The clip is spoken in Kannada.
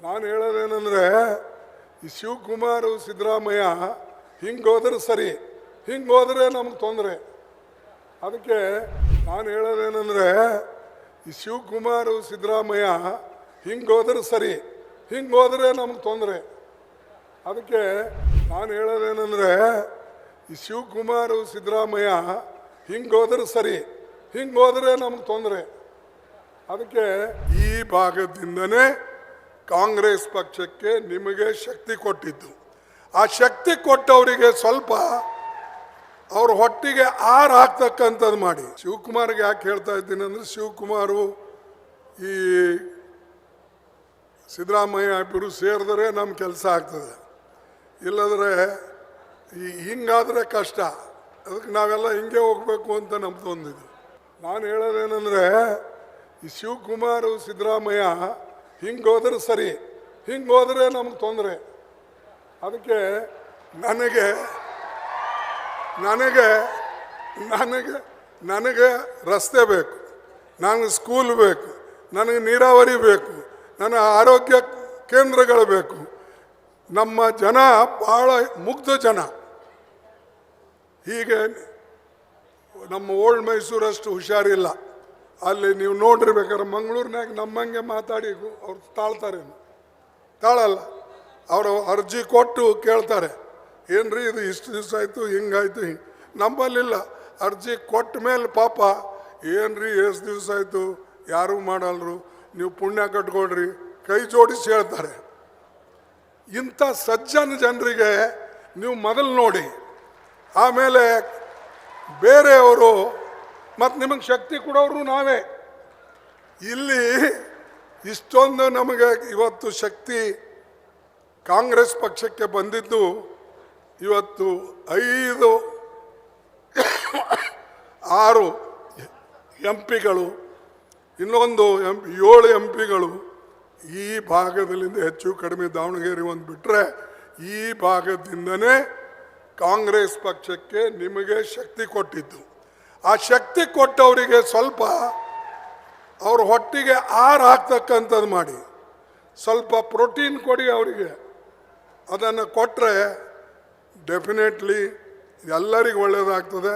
ನಾನು ಹೇಳೋದೇನೆಂದರೆ ಈ ಶಿವಕುಮಾರ್ ಸಿದ್ದರಾಮಯ್ಯ ಹಿಂಗೆ ಹೋದ್ರೆ ಸರಿ, ಹಿಂಗೆ ಹೋದರೆ ನಮಗೆ ತೊಂದರೆ. ಅದಕ್ಕೆ ನಾನು ಹೇಳೋದೇನೆಂದರೆ ಈ ಶಿವಕುಮಾರ್ ಸಿದ್ದರಾಮಯ್ಯ ಹಿಂಗೆ ಹೋದ್ರೆ ಸರಿ, ಹಿಂಗೆ ಹೋದರೆ ನಮಗೆ ತೊಂದರೆ. ಅದಕ್ಕೆ ನಾನು ಹೇಳೋದೇನೆಂದರೆ ಈ ಶಿವಕುಮಾರ್ ಸಿದ್ದರಾಮಯ್ಯ ಹಿಂಗೆ ಹೋದ್ರೆ ಸರಿ, ಹಿಂಗೆ ಹೋದರೆ ನಮಗೆ ತೊಂದರೆ. ಅದಕ್ಕೆ ಈ ಭಾಗದಿಂದನೇ ಕಾಂಗ್ರೆಸ್ ಪಕ್ಷಕ್ಕೆ ನಿಮಗೆ ಶಕ್ತಿ ಕೊಟ್ಟಿದ್ದು. ಆ ಶಕ್ತಿ ಕೊಟ್ಟವರಿಗೆ ಸ್ವಲ್ಪ ಅವ್ರ ಹೊಟ್ಟಿಗೆ ಆರು ಹಾಕ್ತಕ್ಕಂಥದ್ದು ಮಾಡಿ. ಶಿವಕುಮಾರ್ಗೆ ಯಾಕೆ ಹೇಳ್ತಾ ಇದ್ದೀನಿ ಅಂದರೆ, ಶಿವಕುಮಾರು ಈ ಸಿದ್ದರಾಮಯ್ಯ ಇಬ್ಬರು ಸೇರಿದ್ರೆ ನಮ್ಮ ಕೆಲಸ ಆಗ್ತದೆ, ಇಲ್ಲದ್ರೆ ಹಿಂಗಾದರೆ ಕಷ್ಟ. ಅದಕ್ಕೆ ನಾವೆಲ್ಲ ಹಿಂಗೆ ಹೋಗಬೇಕು ಅಂತ ನಮ್ದು ಒಂದಿದು. ನಾನು ಹೇಳೋದೇನೆಂದರೆ ಈ ಶಿವಕುಮಾರ್ ಸಿದ್ದರಾಮಯ್ಯ ಹಿಂಗೆ ಹೋದ್ರೆ ಸರಿ, ಹಿಂಗೆ ಹೋದರೆ ನಮಗೆ ತೊಂದರೆ. ಅದಕ್ಕೆ ನನಗೆ ನನಗೆ ನನಗೆ ನನಗೆ ರಸ್ತೆ ಬೇಕು, ನನಗೆ ಸ್ಕೂಲ್ ಬೇಕು, ನನಗೆ ನೀರಾವರಿ ಬೇಕು, ನನಗೆ ಆರೋಗ್ಯ ಕೇಂದ್ರಗಳು ಬೇಕು. ನಮ್ಮ ಜನ ಭಾಳ ಮುಗ್ಧ ಜನ. ಹೀಗೆ ನಮ್ಮ ಓಲ್ಡ್ ಮೈಸೂರಷ್ಟು ಹುಷಾರಿಲ್ಲ. ಅಲ್ಲಿ ನೀವು ನೋಡಿರ್ಬೇಕಾದ್ರೆ ಮಂಗಳೂರಿನಾಗ ನಮ್ಮಂಗೆ ಮಾತಾಡಿ ಅವ್ರು ತಾಳಲ್ಲ. ಅವರು ಅರ್ಜಿ ಕೊಟ್ಟು ಕೇಳ್ತಾರೆ, ಏನ್ರಿ ಇದು ಇಷ್ಟು ದಿವಸ ಆಯಿತು, ಹಿಂಗಾಯ್ತು, ಹಿಂಗೆ. ನಮ್ಮಲ್ಲಿಲ್ಲ. ಅರ್ಜಿ ಕೊಟ್ಟ ಮೇಲೆ ಪಾಪ ಏನ್ರಿ ಎಷ್ಟು ದಿವಸ ಆಯಿತು, ಯಾರೂ ಮಾಡಲ್ರು, ನೀವು ಪುಣ್ಯ ಕಟ್ಕೊಳ್ರಿ, ಕೈ ಜೋಡಿಸಿ ಹೇಳ್ತಾರೆ. ಇಂಥ ಸಜ್ಜನ ಜನರಿಗೆ ನೀವು ಮೊದಲು ನೋಡಿ, ಆಮೇಲೆ ಬೇರೆಯವರು ಮತ್ತು ನಿಮಗೆ ಶಕ್ತಿ ಕೊಡೋರು ನಾವೇ. ಇಲ್ಲಿ ಇಷ್ಟೊಂದು ನಮಗೆ ಇವತ್ತು ಶಕ್ತಿ ಕಾಂಗ್ರೆಸ್ ಪಕ್ಷಕ್ಕೆ ಬಂದಿದ್ದು ಇವತ್ತು 5 6 MP ಗಳು, ಇನ್ನೊಂದು 7 MP ಗಳು ಈ ಭಾಗದಲ್ಲಿಂದ ಹೆಚ್ಚು ಕಡಿಮೆ ದಾವಣಗೆರೆ ಒಂದು ಬಿಟ್ಟರೆ ಈ ಭಾಗದಿಂದನೇ ಕಾಂಗ್ರೆಸ್ ಪಕ್ಷಕ್ಕೆ ನಿಮಗೆ ಶಕ್ತಿ ಕೊಟ್ಟಿದ್ದು. ಆ ಶಕ್ತಿ ಕೊಟ್ಟವರಿಗೆ ಸ್ವಲ್ಪ ಅವ್ರ ಹೊಟ್ಟಿಗೆ ಆರು ಹಾಕ್ತಕ್ಕಂಥದ್ದು ಮಾಡಿ. ಸ್ವಲ್ಪ ಪ್ರೋಟೀನ್ ಕೊಡಿ ಅವರಿಗೆ. ಅದನ್ನು ಕೊಟ್ಟರೆ ಡೆಫಿನೆಟ್ಲಿ ಎಲ್ಲರಿಗೂ ಒಳ್ಳೆಯದಾಗ್ತದೆ.